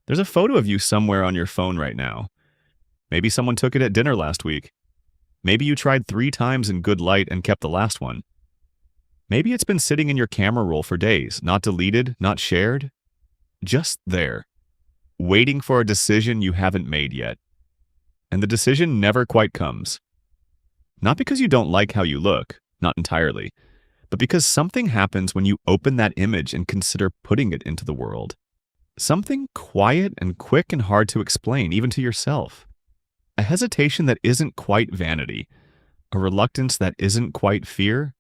There's a photo of you somewhere on your phone right now. Maybe someone took it at dinner last week. Maybe you tried 3 times in good light and kept the last one. Maybe it's been sitting in your camera roll for days, not deleted, not shared, just there, waiting for a decision you haven't made yet. And the decision never quite comes. Not because you don't like how you look, not entirely, but because something happens when you open that image and consider putting it into the world. Something quiet and quick and hard to explain, even to yourself. A hesitation that isn't quite vanity, a reluctance that isn't quite fear,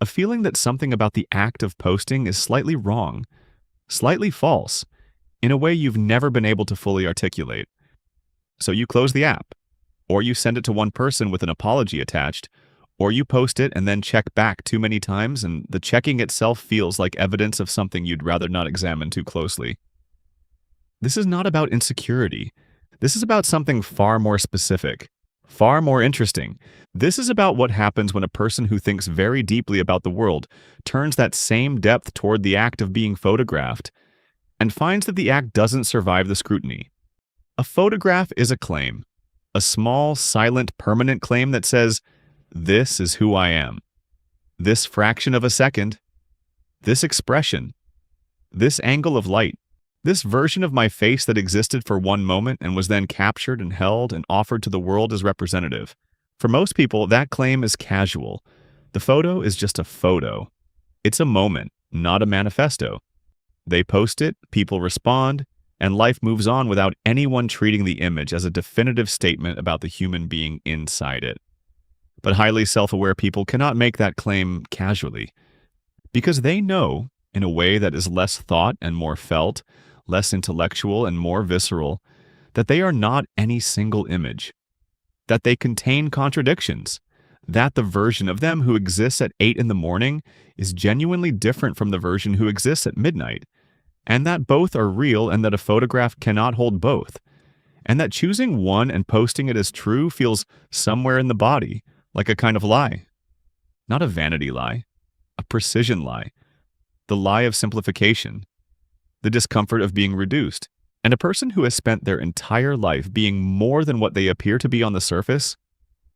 a feeling that something about the act of posting is slightly wrong, slightly false, in a way you've never been able to fully articulate. So you close the app, or you send it to one person with an apology attached, or you post it and then check back too many times, and the checking itself feels like evidence of something you'd rather not examine too closely. This is not about insecurity. This is about something far more specific, far more interesting. This is about what happens when a person who thinks very deeply about the world turns that same depth toward the act of being photographed and finds that the act doesn't survive the scrutiny. A photograph is a claim, a small, silent, permanent claim that says, "This is who I am. This fraction of a second, this expression, this angle of light, this version of my face that existed for one moment and was then captured and held and offered to the world as representative." For most people, that claim is casual. The photo is just a photo. It's a moment, not a manifesto. They post it, people respond, and life moves on without anyone treating the image as a definitive statement about the human being inside it. But highly self-aware people cannot make that claim casually, because they know, in a way that is less thought and more felt, less intellectual and more visceral, that they are not any single image, that they contain contradictions, that the version of them who exists at 8 in the morning is genuinely different from the version who exists at midnight, and that both are real and that a photograph cannot hold both, and that choosing one and posting it as true feels somewhere in the body, like a kind of lie. Not a vanity lie, a precision lie, the lie of simplification, the discomfort of being reduced. And a person who has spent their entire life being more than what they appear to be on the surface,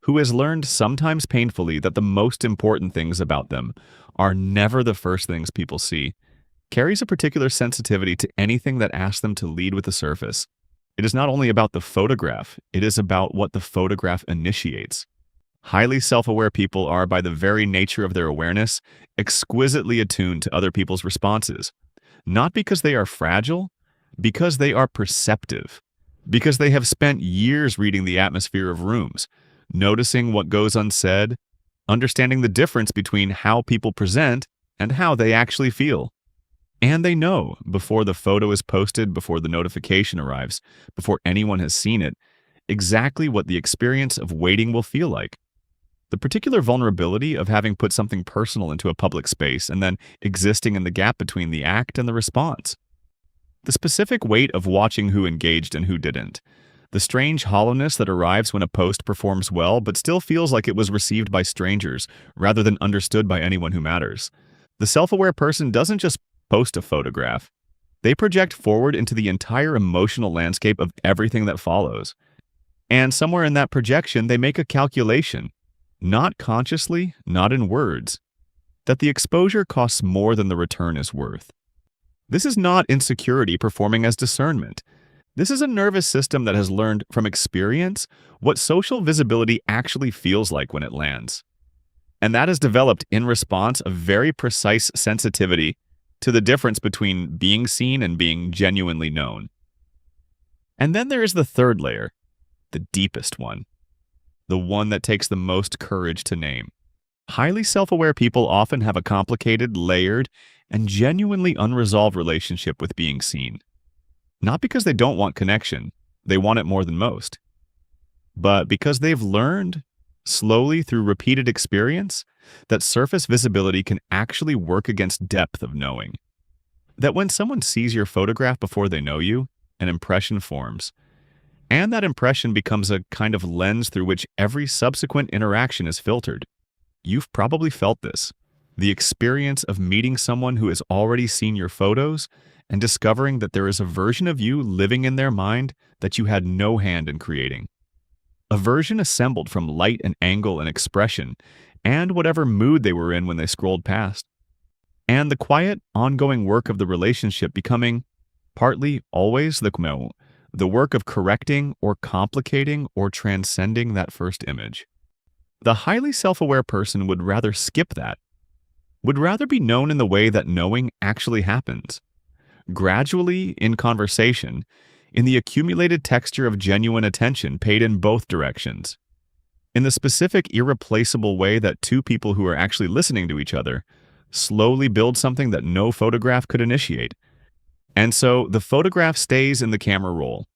who has learned sometimes painfully that the most important things about them are never the first things people see, carries a particular sensitivity to anything that asks them to lead with the surface. It is not only about the photograph, it is about what the photograph initiates. Highly self-aware people are, by the very nature of their awareness, exquisitely attuned to other people's responses, not because they are fragile, because they are perceptive, because they have spent years reading the atmosphere of rooms, noticing what goes unsaid, understanding the difference between how people present and how they actually feel. And they know, before the photo is posted, before the notification arrives, before anyone has seen it, exactly what the experience of waiting will feel like. The particular vulnerability of having put something personal into a public space and then existing in the gap between the act and the response. The specific weight of watching who engaged and who didn't. The strange hollowness that arrives when a post performs well but still feels like it was received by strangers rather than understood by anyone who matters. The self-aware person doesn't just post a photograph. They project forward into the entire emotional landscape of everything that follows. And somewhere in that projection, they make a calculation, not consciously, not in words, that the exposure costs more than the return is worth. This is not insecurity performing as discernment. This is a nervous system that has learned from experience what social visibility actually feels like when it lands. And that has developed in response a very precise sensitivity to the difference between being seen and being genuinely known. And then there is the third layer, the deepest one, the one that takes the most courage to name. Highly self-aware people often have a complicated, layered, and genuinely unresolved relationship with being seen. Not because they don't want connection, they want it more than most, but because they've learned, slowly through repeated experience, that surface visibility can actually work against depth of knowing. That when someone sees your photograph before they know you, an impression forms, and that impression becomes a kind of lens through which every subsequent interaction is filtered. You've probably felt this. The experience of meeting someone who has already seen your photos and discovering that there is a version of you living in their mind that you had no hand in creating. A version assembled from light and angle and expression, and whatever mood they were in when they scrolled past. And the quiet, ongoing work of the relationship becoming, partly always, the work of correcting or complicating or transcending that first image. The highly self-aware person would rather skip that, would rather be known in the way that knowing actually happens. Gradually, in conversation, in the accumulated texture of genuine attention paid in both directions. In the specific, irreplaceable way that two people who are actually listening to each other slowly build something that no photograph could initiate. And so, the photograph stays in the camera roll.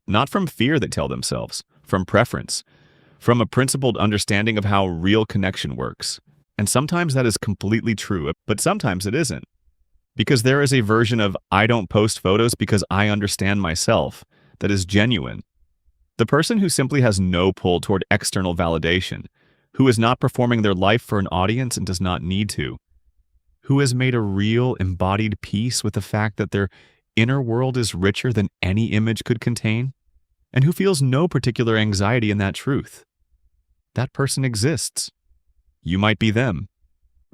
Not from fear, they tell themselves, from preference, from a principled understanding of how real connection works. And sometimes that is completely true, but sometimes it isn't. Because there is a version of I don't post photos because I understand myself that is genuine. The person who simply has no pull toward external validation, who is not performing their life for an audience and does not need to, who has made a real embodied peace with the fact that their inner world is richer than any image could contain, and who feels no particular anxiety in that truth. That person exists. You might be them.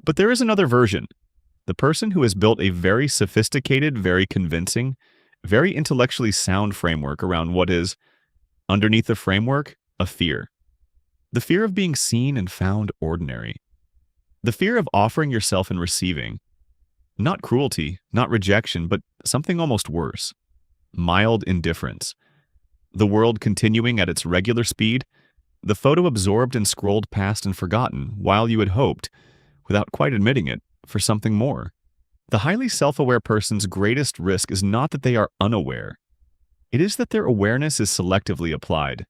But there is another version. The person who has built a very sophisticated, very convincing, very intellectually sound framework around what is, underneath the framework, a fear. The fear of being seen and found ordinary. The fear of offering yourself and receiving. Not cruelty, not rejection, but something almost worse. Mild indifference. The world continuing at its regular speed, the photo absorbed and scrolled past and forgotten, while you had hoped, without quite admitting it, for something more. The highly self-aware person's greatest risk is not that they are unaware. It is that their awareness is selectively applied,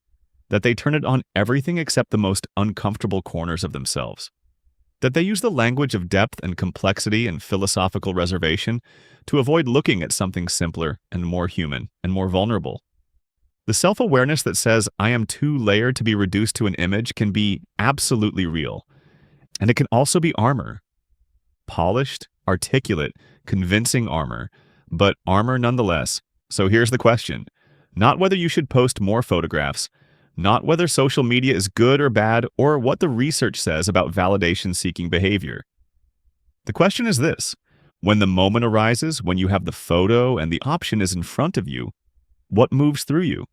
that they turn it on everything except the most uncomfortable corners of themselves, that they use the language of depth and complexity and philosophical reservation to avoid looking at something simpler and more human and more vulnerable. The self-awareness that says, I am too layered to be reduced to an image can be absolutely real, and it can also be armor. Polished, articulate, convincing armor, but armor nonetheless. So here's the question. Not whether you should post more photographs, not whether social media is good or bad, or what the research says about validation-seeking behavior. The question is this. When the moment arises, when you have the photo and the option is in front of you, what moves through you?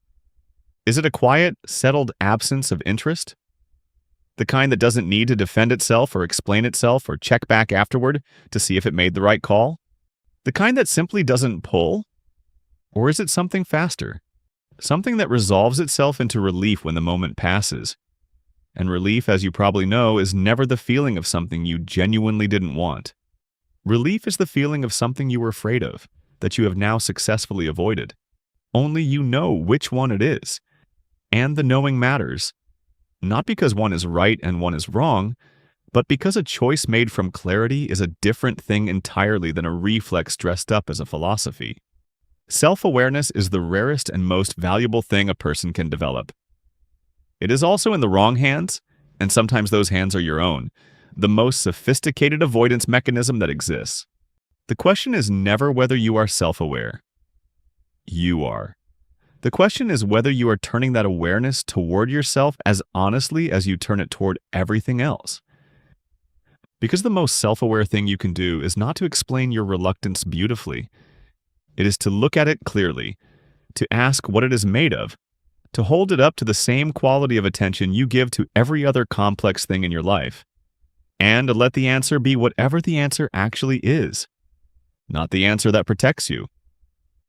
Is it a quiet, settled absence of interest? The kind that doesn't need to defend itself or explain itself or check back afterward to see if it made the right call? The kind that simply doesn't pull? Or is it something faster? Something that resolves itself into relief when the moment passes. And relief, as you probably know, is never the feeling of something you genuinely didn't want. Relief is the feeling of something you were afraid of, that you have now successfully avoided. Only you know which one it is. And the knowing matters. Not because one is right and one is wrong, but because a choice made from clarity is a different thing entirely than a reflex dressed up as a philosophy. Self-awareness is the rarest and most valuable thing a person can develop. It is also in the wrong hands, and sometimes those hands are your own, the most sophisticated avoidance mechanism that exists. The question is never whether you are self-aware. You are. The question is whether you are turning that awareness toward yourself as honestly as you turn it toward everything else. Because the most self-aware thing you can do is not to explain your reluctance beautifully. It is to look at it clearly, to ask what it is made of, to hold it up to the same quality of attention you give to every other complex thing in your life, and to let the answer be whatever the answer actually is, not the answer that protects you.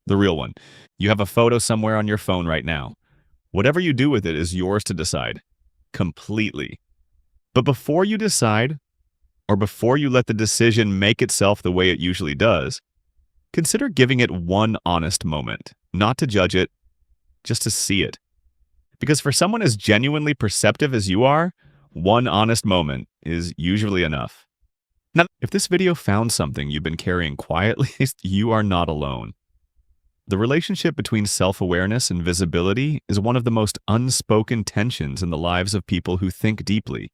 The real one. You have a photo somewhere on your phone right now. Whatever you do with it is yours to decide. Completely. But before you decide, or before you let the decision make itself the way it usually does, consider giving it one honest moment, not to judge it, just to see it. Because for someone as genuinely perceptive as you are, one honest moment is usually enough. Now, if this video found something you've been carrying quietly, you are not alone. The relationship between self-awareness and visibility is one of the most unspoken tensions in the lives of people who think deeply,